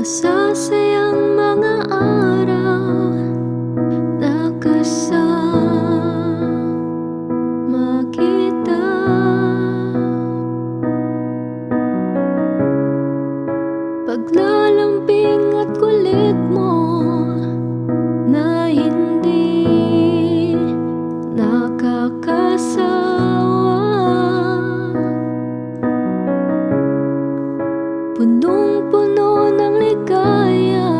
Masasayang mga araw na kasama kita. Paglalambing at kulit mo na hindi nakakasawa. Punong-puno ng ligaya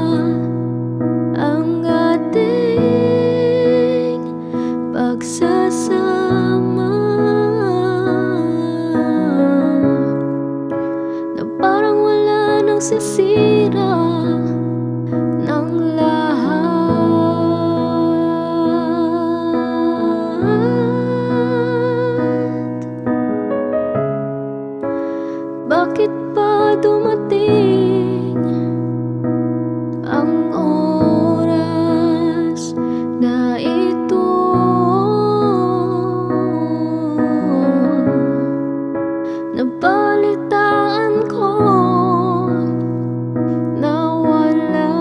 ang ating pagsasama, na parang wala nang sisira ng lahat. Bakit pa dumating ang oras na ito? Nabalitaan ko na wala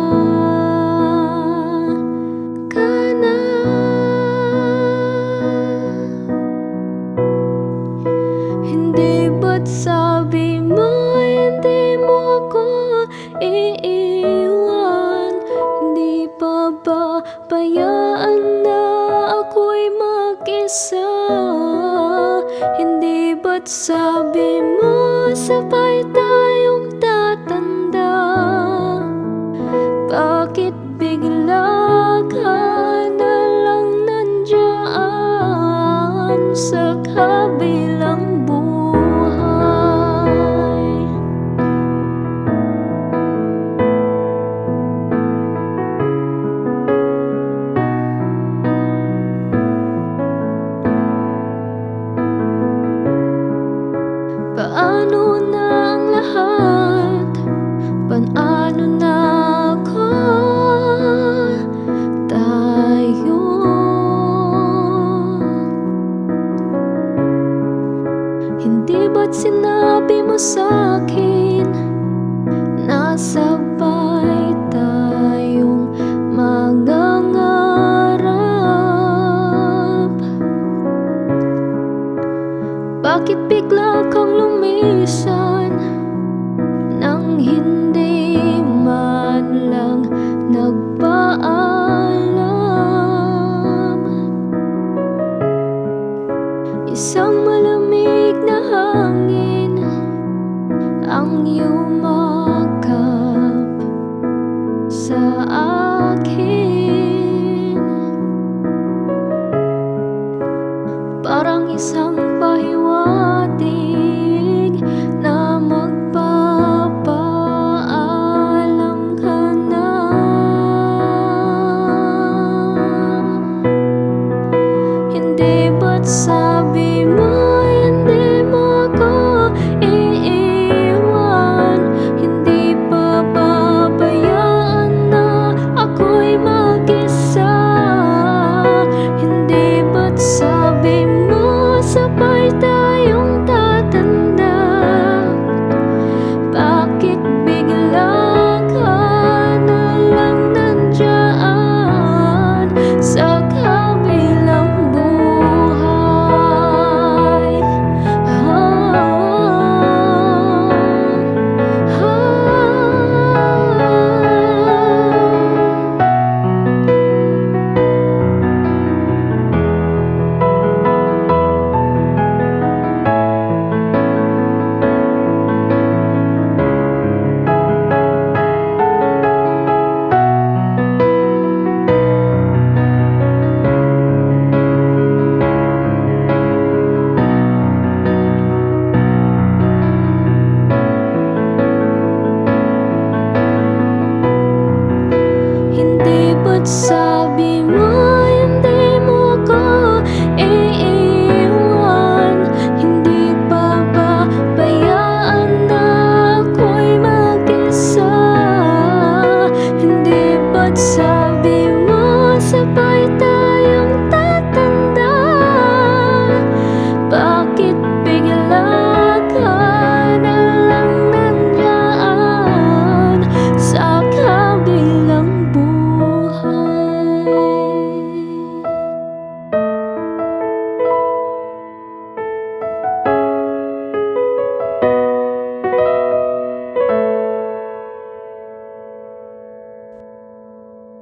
ka na. Hindi ba't sabi mo hindi mo ako iiwan? Hindi pa ba bayaan na ako'y mag-isa? Hindi ba't sabi mo sabay tayong tatanda? Bakit bigla ka na lang nandiyan sa kabilang buhay? Paano na ang lahat? Paano na ako? Tayo. Hindi ba't sinabi mo sa'kin na sabay tayong mangangarap? Bakit bigla kang lumisan nang hindi man lang nagpaalam? Isang malamig na hangin ang yumakap sa akin, parang isang pahiwatig na magpapaalam ka na. Hindi ba't sabi mo